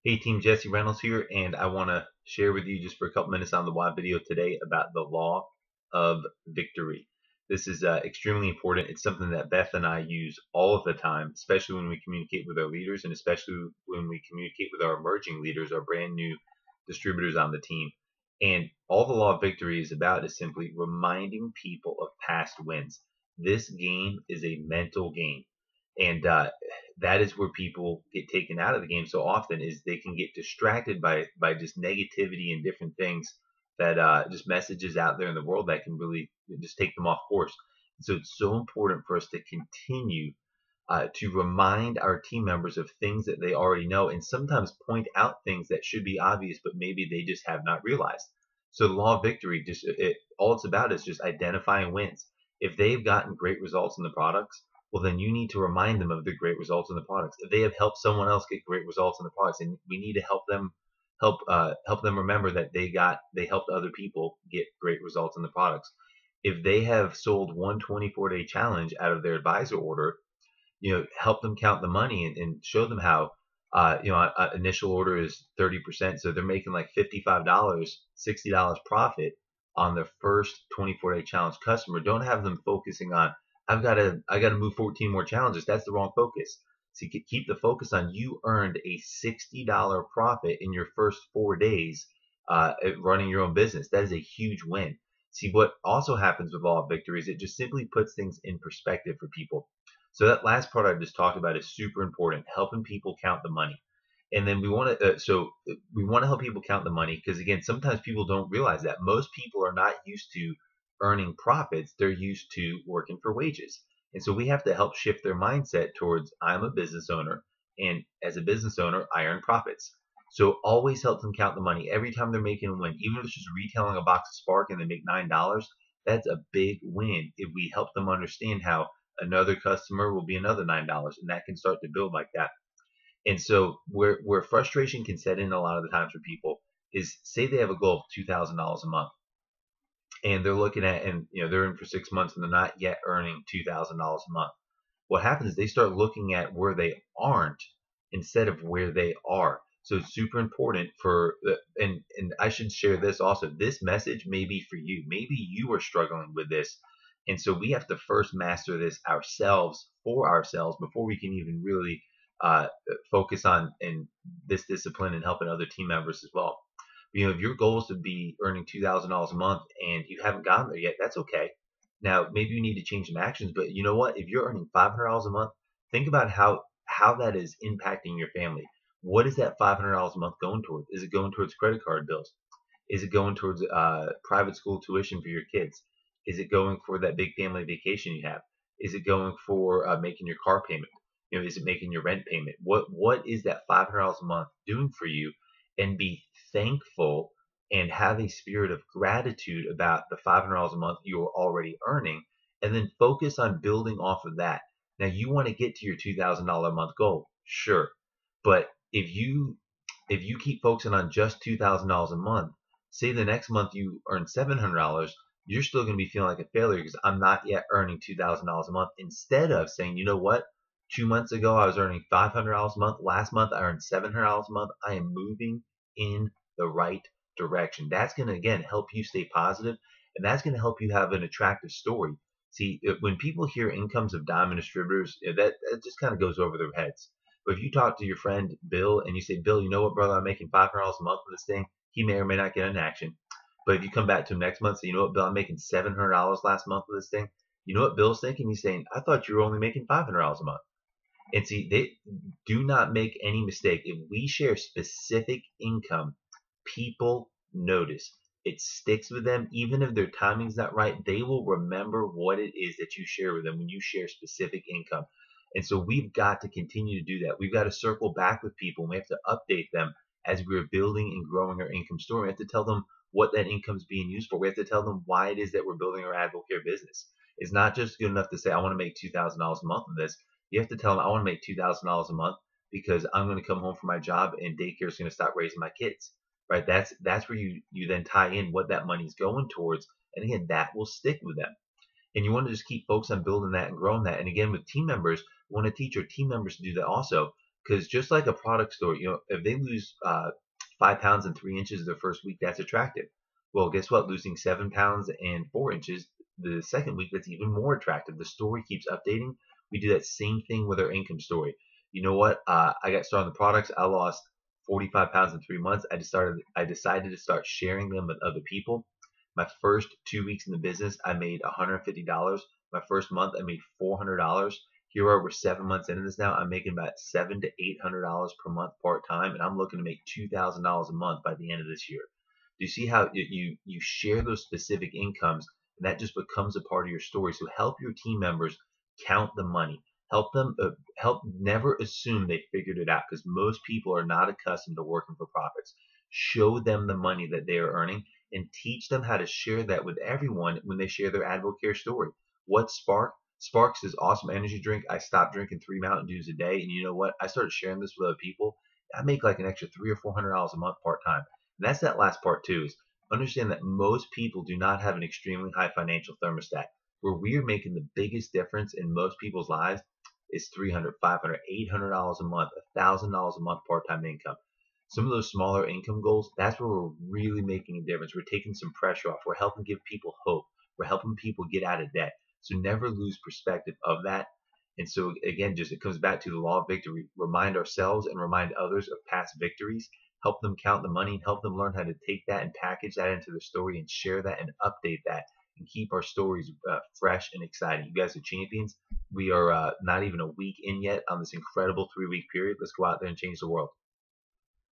Hey team, Jesse Reynolds here, and I want to share with you just for a couple minutes on the live video today about the law of victory. This is extremely important. It's something that Beth and I use all of the time, especially when we communicate with our leaders and especially when we communicate with our emerging leaders, our brand new distributors on the team. And all the law of victory is about is simply reminding people of past wins. This game is a mental game. And that is where people get taken out of the game so often is they can get distracted by just negativity and different things that just messages out there in the world that can really just take them off course. So it's so important for us to continue to remind our team members of things that they already know and sometimes point out things that should be obvious but maybe they just have not realized. So the law of victory, just all it's about is just identifying wins. If they've gotten great results in the products, well then you need to remind them of the great results in the products. If they have helped someone else get great results in the products, and we need to help them remember that they helped other people get great results in the products. If they have sold one 24-day challenge out of their advisor order, help them count the money and show them how, initial order is 30%. So they're making like $55, $60 profit on their first 24-day challenge customer. Don't have them focusing on, I got to move 14 more challenges. That's the wrong focus. So you keep the focus on you earned a $60 profit in your first 4 days running your own business. That is a huge win. See, what also happens with law of victory is it just simply puts things in perspective for people. So that last part I just talked about is super important, helping people count the money. And then we want to help people count the money because again, sometimes people don't realize that most people are not used to earning profits. They're used to working for wages. And so we have to help shift their mindset towards I'm a business owner and as a business owner, I earn profits. So always help them count the money every time they're making a win, even if it's just retailing a box of Spark and they make $9. That's a big win if we help them understand how another customer will be another $9, and that can start to build like that. And so where frustration can set in a lot of the times for people is say they have a goal of $2,000 a month and they're looking at and they're in for 6 months and they're not yet earning $2,000 a month. What happens is they start looking at where they aren't instead of where they are. So it's super important for and I should share this also. This message may be for you. Maybe you are struggling with this. And so we have to first master this ourselves for ourselves before we can even really uh, focus on in this discipline and helping other team members as well. If your goal is to be earning $2,000 a month and you haven't gotten there yet, that's okay. Now, maybe you need to change some actions, but you know what? If you're earning $500 a month, think about how that is impacting your family. What is that $500 a month going towards? Is it going towards credit card bills? Is it going towards private school tuition for your kids? Is it going for that big family vacation you have? Is it going for making your car payment? Is it making your rent payment? What is that $500 a month doing for you? And be thankful and have a spirit of gratitude about the $500 a month you're already earning, and then focus on building off of that. Now you want to get to your $2,000 a month goal, sure, but if you keep focusing on just $2,000 a month, say the next month you earn $700, you're still going to be feeling like a failure because I'm not yet earning $2,000 a month. Instead of saying, you know what, 2 months ago I was earning $500 a month. Last month I earned $700 a month. I am moving in the right direction. That's going to again help you stay positive, and that's going to help you have an attractive story. See, when people hear incomes of diamond distributors, that just kind of goes over their heads. But if you talk to your friend Bill and you say, Bill, you know what, brother, I'm making $500 a month for this thing, he may or may not get an action. But if you come back to him next month and say, you know what, Bill, I'm making $700 last month for this thing, you know what Bill's thinking? He's saying, I thought you were only making $500 a month. And see, they do not make any mistake. If we share specific income, people notice. It sticks with them. Even if their timing's not right, they will remember what it is that you share with them when you share specific income. And so we've got to continue to do that. We've got to circle back with people. And we have to update them as we're building and growing our income story. We have to tell them what that income is being used for. We have to tell them why it is that we're building our AdvoCare business. It's not just good enough to say, I want to make $2,000 a month in this. You have to tell them, I want to make $2,000 a month because I'm going to come home from my job and daycare is going to stop raising my kids. Right? That's where you then tie in what that money's going towards. And again, that will stick with them. And you want to just keep focused on building that and growing that. And again, with team members, we want to teach our team members to do that also. Because just like a product store, if they lose 5 pounds and 3 inches their first week, that's attractive. Well, guess what? Losing 7 pounds and 4 inches the second week, that's even more attractive. The story keeps updating. We do that same thing with our income story. You know what? I got started on the products. I lost 45 pounds in 3 months. I decided to start sharing them with other people. My first 2 weeks in the business, I made $150. My first month, I made $400. Here we're 7 months into this now. I'm making about $700 to $800 per month part time, and I'm looking to make $2,000 a month by the end of this year. Do you see how you share those specific incomes, and that just becomes a part of your story? So help your team members count the money. Help them help never assume they figured it out, because most people are not accustomed to working for profits. Show them the money that they are earning and teach them how to share that with everyone when they share their AdvoCare story. What Sparks is awesome energy drink. I stopped drinking 3 Mountain Dews a day, and you know what? I started sharing this with other people. I make like an extra $300 or $400 a month part time. And that's that last part too. Is understand that most people do not have an extremely high financial thermostat. Where we are making the biggest difference in most people's lives is $300, $500, $800 a month, $1,000 a month part time income. Some of those smaller income goals, that's where we're really making a difference. We're taking some pressure off. We're helping give people hope. We're helping people get out of debt. So never lose perspective of that. And so again, just it comes back to the law of victory. Remind ourselves and remind others of past victories. Help them count the money and help them learn how to take that and package that into their story and share that and update that and keep our stories fresh and exciting. You guys are champions. We are not even a week in yet on this incredible 3-week period. Let's go out there and change the world.